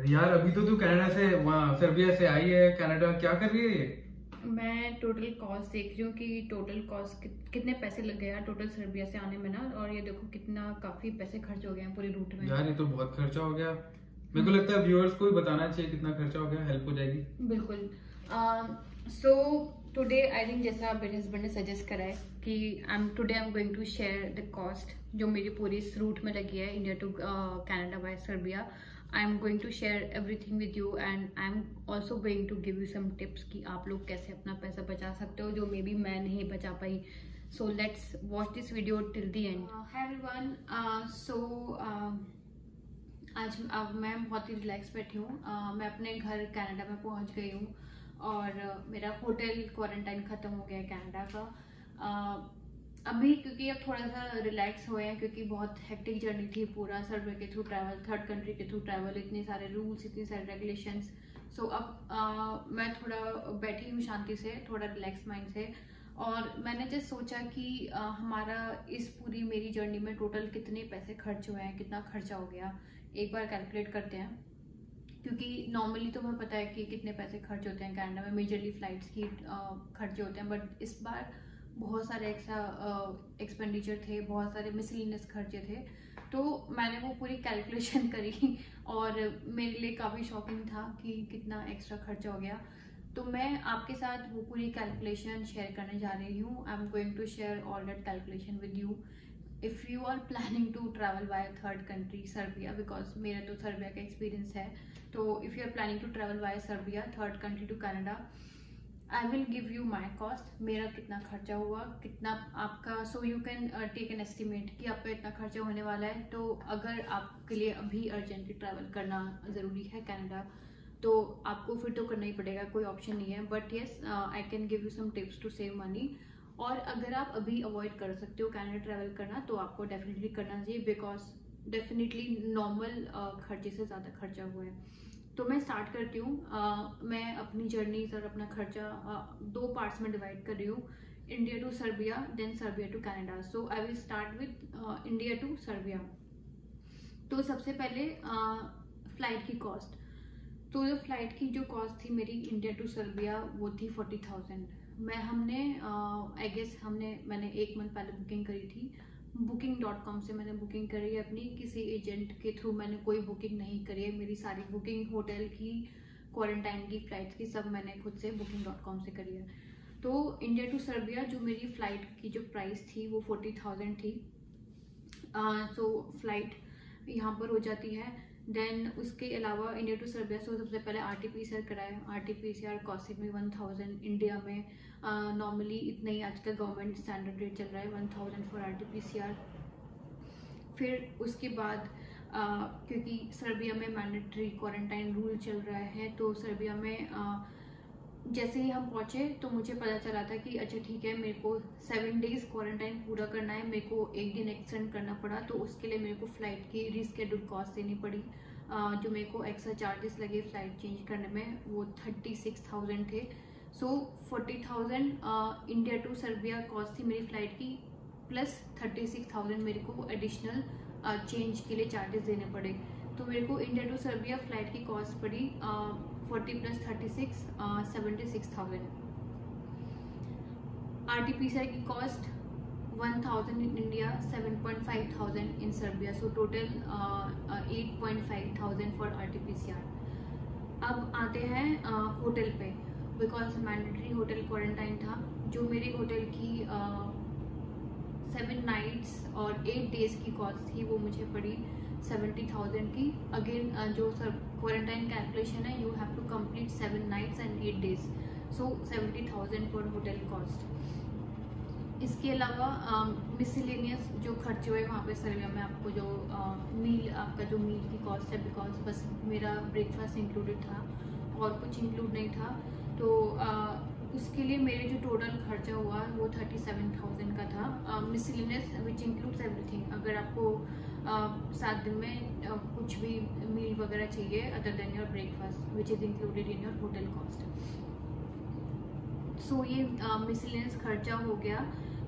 यार अभी तो तू कनाडा से वहाँ सर्बिया से आई है, कनाडा क्या कर रही है ये? मैं टोटल कॉस्ट देख रही हूँ कि टोटल कॉस्ट कितने पैसे लग गए यार टोटल सर्बिया से आने में ना। और ये देखो कितना काफी पैसे खर्च हो गए हैं पूरे रूट में। यार ये तो बहुत खर्चा हो गया। मेरे को लगता है व्यूअर्स को भी बताना चाहिए कितना खर्चा हो गया, हेल्प हो जाएगी। बिल्कुल। सो टुडे आई थिंक जैसा मेरे हस्बैंड ने सजेस्ट करा है कि I am going to share the cost जो मेरी पूरी इस रूट में लगी है India to Canada by Serbia. I am going to share everything with you and I am also going to give you some tips कि आप लोग कैसे अपना पैसा बचा सकते हो जो मे बी मैं नहीं बचा पाई। So let's watch this video till the end. Hi everyone, आज मैं बहुत ही रिलैक्स बैठी हूँ। मैं अपने घर कनाडा में पहुँच गई हूँ और मेरा होटल क्वारंटाइन ख़त्म हो गया है कनाडा का। अभी क्योंकि अब थोड़ा सा रिलैक्स हुए हैं क्योंकि बहुत हेक्टिक जर्नी थी, पूरा सर्वे के थ्रू ट्रैवल, थर्ड कंट्री के थ्रू ट्रैवल, इतने सारे रूल्स, इतने सारे रेगुलेशंस। सो अब मैं थोड़ा बैठी हूँ शांति से, थोड़ा रिलैक्स माइंड से। और मैंने जस्ट सोचा कि हमारा इस पूरी मेरी जर्नी में टोटल कितने पैसे खर्च हुए हैं, कितना खर्चा हो गया, एक बार कैलकुलेट करते हैं। क्योंकि नॉर्मली तो हमें पता है कि कितने पैसे खर्च होते हैं कनाडा में, मेजरली फ्लाइट्स की खर्चे होते हैं, बट इस बार बहुत सारे एक्स्ट्रा एक्सपेंडिचर थे, बहुत सारे मिसलिनियस खर्चे थे। तो मैंने वो पूरी कैलकुलेशन करी और मेरे लिए काफ़ी शॉकिंग था कि कितना एक्स्ट्रा खर्चा हो गया। तो मैं आपके साथ वो पूरी कैलकुलेशन शेयर करने जा रही हूँ। I am going to share all that calculation with you if you are planning to travel by third country Serbia, because मेरा तो सर्बिया का एक्सपीरियंस है। तो if you are planning to travel by Serbia third country to Canada, I will give you my cost, मेरा कितना खर्चा हुआ, कितना आपका, so you can take an estimate कि आपका इतना खर्चा होने वाला है। तो अगर आपके लिए अभी अर्जेंटली ट्रैवल करना ज़रूरी है कनाडा तो आपको फिर तो करना ही पड़ेगा, कोई ऑप्शन नहीं है। But yes, I can give you some tips to save money. और अगर आप अभी अवॉइड कर सकते हो कनाडा ट्रैवल करना तो आपको डेफिनेटली करना चाहिए, बिकॉज डेफिनेटली नॉर्मल खर्चे से ज़्यादा खर्चा हुआ है। तो मैं स्टार्ट करती हूँ। मैं अपनी जर्नी और अपना खर्चा दो पार्ट्स में डिवाइड कर रही हूँ, India to Serbia then Serbia to Canada. So I will start with India to Serbia. तो सबसे पहले फ्लाइट की कॉस्ट। तो जो फ्लाइट की जो कॉस्ट थी मेरी इंडिया टू सर्बिया वो थी 40,000। मैंने एक मंथ पहले बुकिंग करी थी, booking.com से मैंने बुकिंग करी है अपनी, किसी एजेंट के थ्रू मैंने कोई बुकिंग नहीं करी है। मेरी सारी बुकिंग होटल की, क्वारंटाइन की, फ्लाइट्स की, सब मैंने खुद से booking.com से करी है। तो इंडिया टू सर्बिया जो मेरी फ्लाइट की जो प्राइस थी वो 40,000 थी। सो फ्लाइट यहाँ पर हो जाती है। देन उसके अलावा इंडिया टू सर्बिया से सबसे पहले RT-PCR कराया। RT-PCR कॉस्टिंग में 1000 इंडिया में, नॉर्मली इतना ही आजकल गवर्नमेंट स्टैंडर्ड रेट चल रहा है 1000 फॉर RT-PCR। फिर उसके बाद क्योंकि सर्बिया में मैंडेटरी क्वारंटाइन रूल चल रहा है तो सर्बिया में जैसे ही हम पहुंचे तो मुझे पता चला था कि अच्छा ठीक है, मेरे को 7 डेज क्वारंटाइन पूरा करना है, मेरे को एक दिन एक्सटेंड करना पड़ा। तो उसके लिए मेरे को फ्लाइट की रीस्केड्यूल कॉस्ट देनी पड़ी। जो मेरे को एक्स्ट्रा चार्जेस लगे फ्लाइट चेंज करने में वो 36,000 थे। सो 40,000 इंडिया टू सर्बिया कॉस्ट थी मेरी फ्लाइट की, प्लस 36,000 मेरे को एडिशनल चेंज के लिए चार्जेस देने पड़े। तो मेरे को इंडिया टू सर्बिया फ्लाइट की कॉस्ट पड़ी 40 प्लस 36 76,000। RT-PCR की cost 1,000 in India, 7,500 in Serbia, so total 8,500 for RT-PCR। अब आते हैं होटल पे, बिकॉज मैंडेटरी होटल क्वारंटाइन था। जो मेरे होटल की 7 नाइट्स और 8 डेज की कॉस्ट थी वो मुझे पड़ी 70,000 की। अगेन जो सर क्वारंटाइन कैलकुलेशन है, you have to complete 7 nights and 8 days, so 70,000 for hotel cost. इसके अलावा मिसलेनियस जो खर्चे हुए वहाँ पे सर्बिया में, आपको जो आपका जो मील की कॉस्ट है, बिकॉज बस मेरा ब्रेकफास्ट इंक्लूडेड था और कुछ इंक्लूड नहीं था। तो उसके लिए मेरे जो टोटल खर्चा हुआ वो 37,000 का था, मिसलेनियस विच इंक्लूड्स एवरीथिंग। अगर आपको 7 दिन में कुछ भी मील वगैरह चाहिए other than your breakfast which is included in your hotel cost. So ये मिसलेनियस खर्चा हो गया।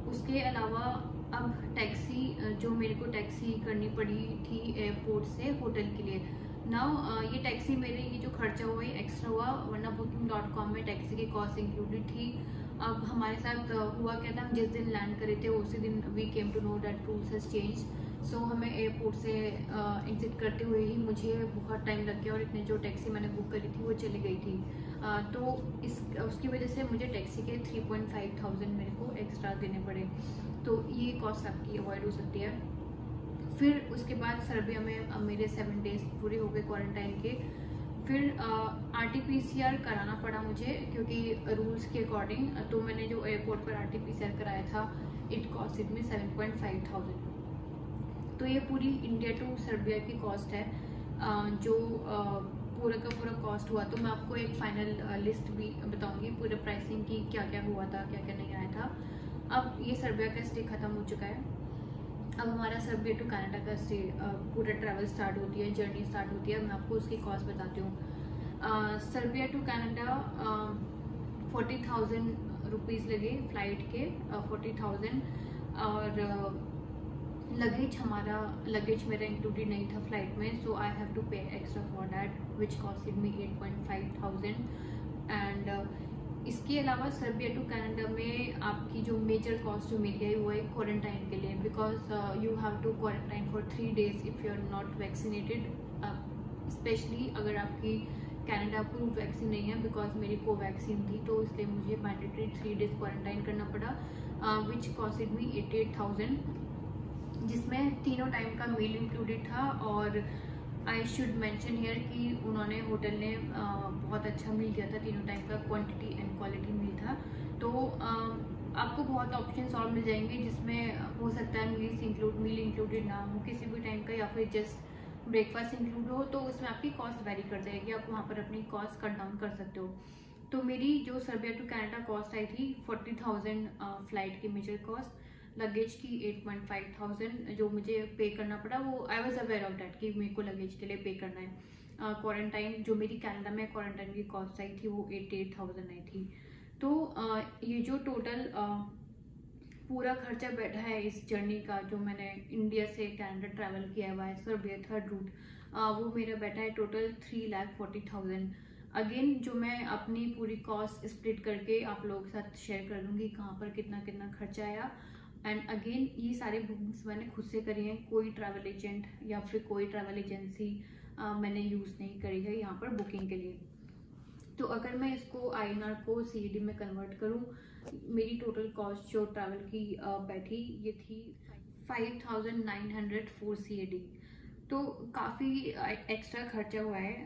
उसके अलावा अब टैक्सी जो मेरे को टैक्सी करनी पड़ी थी एयरपोर्ट से होटल के लिए, नाउ ये टैक्सी मेरे ये जो खर्चा हुआ ये एक्स्ट्रा हुआ, वरना booking.com में टैक्सी की कॉस्ट इंक्लूडेड थी। अब हमारे साथ हुआ क्या था, हम जिस दिन लैंड करे थे उसी दिन we came to know that rules has change. So हमें एयरपोर्ट से एग्जिट करते हुए ही मुझे बहुत टाइम लग गया और इतने जो टैक्सी मैंने बुक करी थी वो चली गई थी। तो उसकी वजह से मुझे टैक्सी के 3,500 मेरे को एक्स्ट्रा देने पड़े। तो ये कॉस्ट आपकी अवॉइड हो सकती है। फिर उसके बाद सर्बिया में मेरे 7 डेज पूरे हो गए क्वारंटाइन के। फिर RT-PCR कराना पड़ा मुझे क्योंकि रूल्स के अकॉर्डिंग। तो मैंने जो एयरपोर्ट पर RT-PCR कराया था इट कॉस्टेड मी 7,500। तो ये पूरी इंडिया टू सर्बिया की कॉस्ट है जो पूरा का पूरा कॉस्ट हुआ। तो मैं आपको एक फाइनल लिस्ट भी बताऊंगी पूरे प्राइसिंग की, क्या क्या हुआ था, क्या क्या नहीं आया था। अब ये सर्बिया का स्टे ख़त्म हो चुका है। अब हमारा सर्बिया टू कनाडा का स्टे पूरा ट्रैवल स्टार्ट होती है, जर्नी स्टार्ट होती है। मैं आपको उसकी कॉस्ट बताती हूँ। सर्बिया टू कनाडा 40,000 रुपीज़ लगे फ्लाइट के, 40,000। और लगेज मेरा इंक्लूडेड नहीं था फ्लाइट में, सो आई हैव टू पे extra for that which costed me 8,500। And इसके अलावा सर्बिया टू कनाडा में आपकी जो मेजर कॉस्ट जो मेरी आई वो है क्वारंटाइन के लिए, because you have to quarantine for 3 days if you are not vaccinated. Specially अगर आपकी कनाडा अप्रूव वैक्सीन नहीं है, बिकॉज मेरी कोवैक्सीन थी, तो इसलिए मुझे मैंडेटरी 3 days क्वारंटाइन करना पड़ा, विच कॉस्टेड मी 88,000, जिसमें तीनों टाइम का मील इंक्लूडेड था। और आई शुड मेंशन हियर कि उन्होंने होटल ने बहुत अच्छा मील दिया था, तीनों टाइम का क्वांटिटी एंड क्वालिटी मील था। तो आपको बहुत ऑप्शंस और मिल जाएंगे जिसमें हो सकता है मील इंक्लूडेड ना हो किसी भी टाइम का, या फिर जस्ट ब्रेकफास्ट इंक्लूड हो, तो उसमें आपकी कॉस्ट वेरी कर जाएगी, आप वहाँ पर अपनी कॉस्ट कट डाउन कर सकते हो। तो मेरी जो सर्बिया टू कनाडा कॉस्ट आई थी 40,000 फ्लाइट की मेजर कॉस्ट, लगेज की 8,500 जो मुझे पे करना पड़ा, वो I was aware of that कि मेरे को लगेज के लिए पे करना है। क्वारंटाइन जो मेरी कनाडा में क्वारंटाइन की कॉस्ट आई थी वो 88,000 आई थी। तो ये जो टोटल पूरा खर्चा बैठा है इस जर्नी का, जो मैंने इंडिया से कनाडा ट्रैवल किया हुआ है सर्बिया थर्ड रूट, वो मेरा बैठा है टोटल 3,40,000। अगेन जो मैं अपनी पूरी कॉस्ट स्प्लिट करके आप लोगों के साथ शेयर कर दूंगी कहाँ पर कितना कितना खर्चा आया। एंड अगेन ये सारी बुकिंग्स मैंने खुद से करी हैं, कोई ट्रैवल एजेंट या फिर कोई ट्रैवल एजेंसी मैंने यूज़ नहीं करी है यहाँ पर बुकिंग के लिए। तो अगर मैं इसको INR को CAD में कन्वर्ट करूँ, मेरी टोटल कॉस्ट जो ट्रैवल की बैठी ये थी 5,904 CAD। तो काफ़ी एक्स्ट्रा खर्चा हुआ है,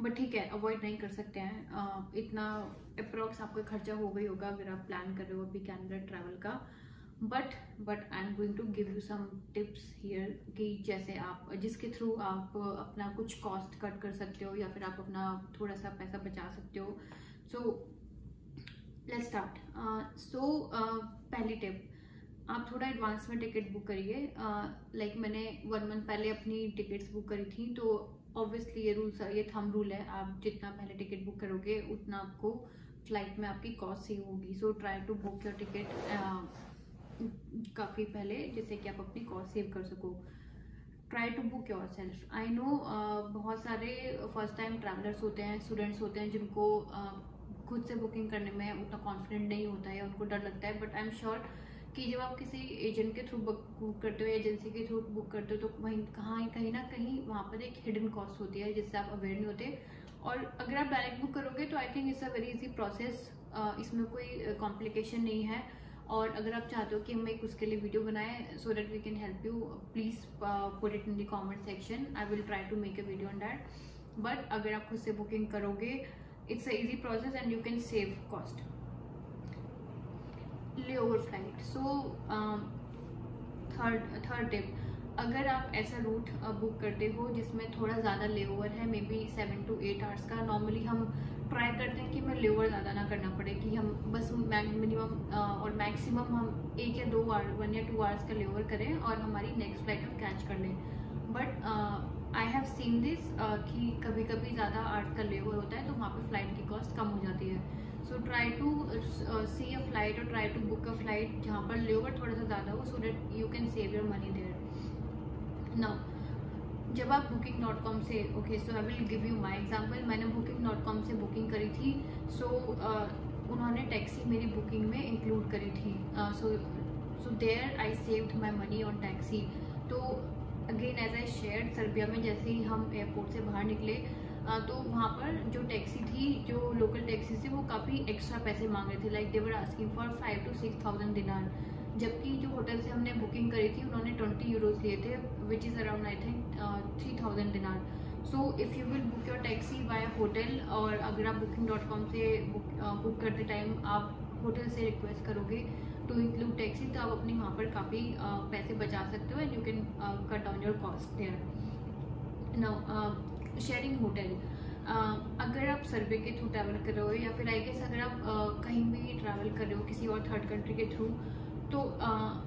बट ठीक है, अवॉइड नहीं कर सकते हैं। इतना अप्रॉक्स आपका खर्चा हो गई होगा अगर आप प्लान कर रहे हो अभी कनाडा ट्रैवल का। But I am going to give you some tips here कि जैसे आप जिसके थ्रू आप अपना कुछ कॉस्ट कट कर सकते हो या फिर आप अपना थोड़ा सा पैसा बचा सकते हो। So let's start. पहली टिप, आप थोड़ा एडवांस में टिकट बुक करिए। लाइक मैंने 1 month पहले अपनी टिकट्स बुक करी थी, तो ऑब्वियसली ये थंब रूल है, आप जितना पहले टिकट बुक करोगे उतना आपको फ्लाइट में आपकी कॉस्ट सेव होगी। So try to book your ticket काफ़ी पहले, जिससे कि आप अपनी कॉस्ट सेव कर सको। Try to book yourself. I know बहुत सारे फर्स्ट टाइम ट्रैवलर्स होते हैं, स्टूडेंट्स होते हैं जिनको खुद से बुकिंग करने में उतना कॉन्फिडेंट नहीं होता है, उनको डर लगता है। बट आई एम श्योर कि जब आप किसी एजेंट के थ्रू बुक करते हो, एजेंसी के थ्रू बुक करते हो, तो वहीं कहीं ना कहीं वहाँ पर एक हिडन कॉस्ट होती है जिससे आप अवेयर नहीं होते। और अगर आप डायरेक्ट बुक करोगे तो I think it's a very easy process, इसमें कोई कॉम्प्लिकेशन नहीं है। और अगर आप चाहते हो कि हम एक उसके लिए वीडियो बनाएं so that we can help you, please put it in the comment section, I will try to make a video on that. But अगर आप खुद से बुकिंग करोगे it's a easy process and you can save cost. Layover flight. So third tip, अगर आप ऐसा root book करते हो जिसमें थोड़ा ज़्यादा लेओवर है, मे बी 7 to 8 hours का, नॉर्मली हम ट्राई करते हैं कि हमें लेओवर ज़्यादा ना करना पड़े, कि हम बस मिनिमम और मैक्सिमम हम 1 या 2 hour 1 या 2 hours का लेओवर करें और हमारी नेक्स्ट फ्लाइट हम कैच कर लें। But I have seen this कि कभी कभी ज़्यादा आर्ट का लेबर होता है तो वहाँ पे फ्लाइट की कॉस्ट कम हो जाती है. So try to see a flight और try to book a flight जहाँ पर लेबर थोड़ा सा ज़्यादा हो, so that you can save your money there. Now जब आप booking.com से, okay so I will give you my example. मैंने booking.com से बुकिंग करी थी. सो उन्होंने टैक्सी मेरी बुकिंग में इंक्लूड करी थी. So there I saved my money on taxi. तो again as I shared, Serbia में जैसे ही हम एयरपोर्ट से बाहर निकले तो वहाँ पर जो टैक्सी थी, जो लोकल टैक्सी थी, वो काफ़ी एक्स्ट्रा पैसे मांग रहे थे. Like they were asking for 5,000 to 6,000 दिनार. जबकि जो होटल से हमने बुकिंग करी थी उन्होंने 20 यूरोज लिए थे, which is around I think 3,000 dinar. So if you will book your taxi by hotel, और अगर आप booking.com से बुक करते टाइम आप होटल से रिक्वेस्ट करोगे टू इंक्लूड टैक्सी, तो आप अपनी वहाँ पर काफ़ी पैसे बचा सकते हो and you can cut down your cost there. Now sharing hotel, अगर आप सर्वे के थ्रू ट्रैवल कर रहे हो, या फिर आई गेस अगर आप कहीं भी ट्रैवल कर रहे हो किसी और थर्ड कंट्री के थ्रू, तो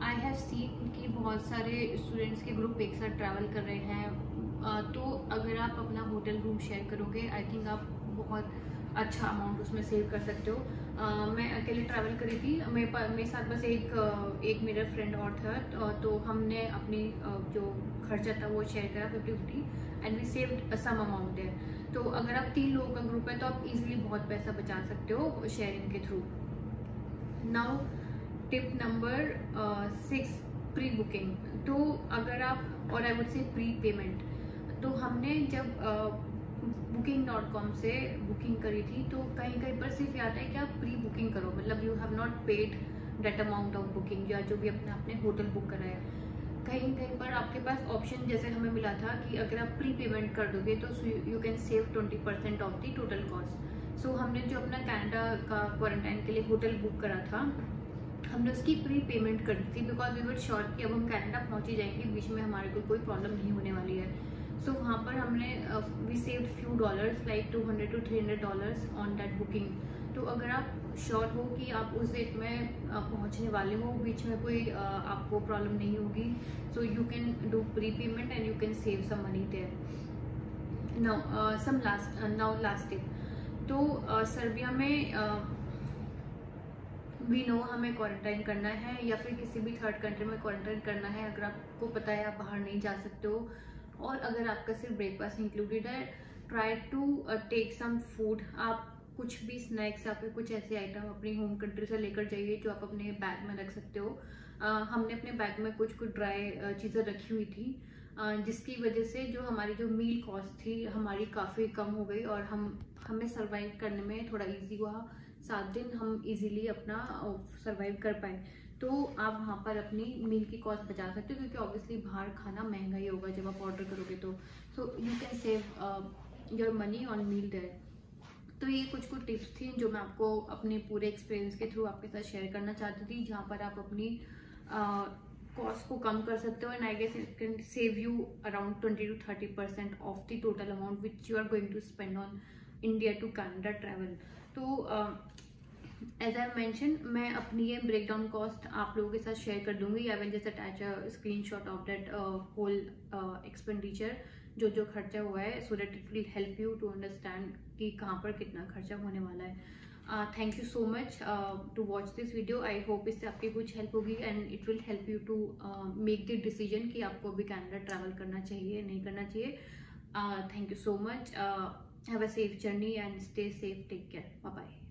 आई हैव सीन कि बहुत सारे स्टूडेंट्स के ग्रुप एक साथ ट्रैवल कर रहे हैं. तो अगर आप अपना होटल रूम शेयर करोगे, आई थिंक आप बहुत अच्छा अमाउंट उसमें सेव कर सकते हो. मैं अकेले ट्रैवल करी थी, मेरे साथ बस एक मेरा फ्रेंड और था. तो हमने अपनी जो खर्चा था वो शेयर करा 50-50 and we saved some amount there. तो अगर आप 3 लोगों का ग्रुप है तो आप इजीली बहुत पैसा बचा सकते हो शेयरिंग के through. Now tip number 6, pre booking. तो अगर आप, और I would say pre payment, तो हमने जब booking.com से बुकिंग करी थी तो कहीं कहीं पर सिर्फ आता है कि आप प्री बुकिंग करो, मतलब you have not paid that amount of booking, या जो भी आपने होटल बुक करा है. कहीं कहीं पर आपके पास ऑप्शन जैसे हमें मिला था कि अगर आप प्री पेमेंट कर दोगे तो you can save 20% off the total cost. So हमने जो अपना कनाडा का क्वारंटाइन के लिए होटल बुक करा था, हमने उसकी प्री पेमेंट कर दी थी, बिकॉज वी वर श्योर कि अब हम कनाडा पहुँच ही जाएंगे, बीच में हमारे को कोई प्रॉब्लम नहीं होने वाली है. सो वहाँ पर हमने we saved few dollars, like $200 to $300 on that booking. तो अगर आप श्योर हो कि आप उस डेट में पहुँचने वाले हो, बीच में कोई आपको प्रॉब्लम नहीं होगी, so you can do pre payment and you can save some money there. Now last tip. तो सर्बिया में वी नो हमें क्वारंटाइन करना है, या फिर किसी भी थर्ड कंट्री में क्वारंटाइन करना है अगर आपको पता है आप बाहर नहीं जा सकते हो, और अगर आपका सिर्फ ब्रेकफास्ट इंक्लूडेड है, try to take some food. आप कुछ भी स्नैक्स या फिर कुछ ऐसे आइटम अपनी होम कंट्री से लेकर जाइए जो आप अपने बैग में रख सकते हो. हमने अपने बैग में कुछ ड्राई चीज़ें रखी हुई थी, जिसकी वजह से जो हमारी जो मील कॉस्ट थी हमारी काफ़ी कम हो गई, और हमें सर्वाइव करने में थोड़ा ईजी हुआ. 7 दिन हम इजीली अपना सर्वाइव कर पाए. तो आप वहाँ पर अपनी मील की कॉस्ट बचा सकते हो, क्योंकि ऑब्वियसली बाहर खाना महंगा ही होगा जब आप ऑर्डर करोगे तो. So you can save your money on meal there. तो ये कुछ टिप्स थी जो मैं आपको अपने पूरे एक्सपीरियंस के थ्रू आपके साथ शेयर करना चाहती थी, जहाँ पर आप अपनी कॉस्ट को कम कर सकते हो, and I guess it can save you around 20 to 30% off the total amount which you are going to spend on India to Canada travel. तो एज आई मैंशन, मैं अपनी ये ब्रेकडाउन कॉस्ट आप लोगों के साथ शेयर कर दूंगी. I will just attach a screenshot of that whole expenditure, जो खर्चा हुआ है, so that it will help you to understand कि कहाँ पर कितना खर्चा होने वाला है. Thank you so much to watch this video. I hope इससे आपकी कुछ हेल्प होगी and it will help you to make the decision कि आपको अभी कनाडा ट्रैवल करना चाहिए नहीं करना चाहिए. Thank you so much. Have a safe journey and stay safe. Take care. Bye bye.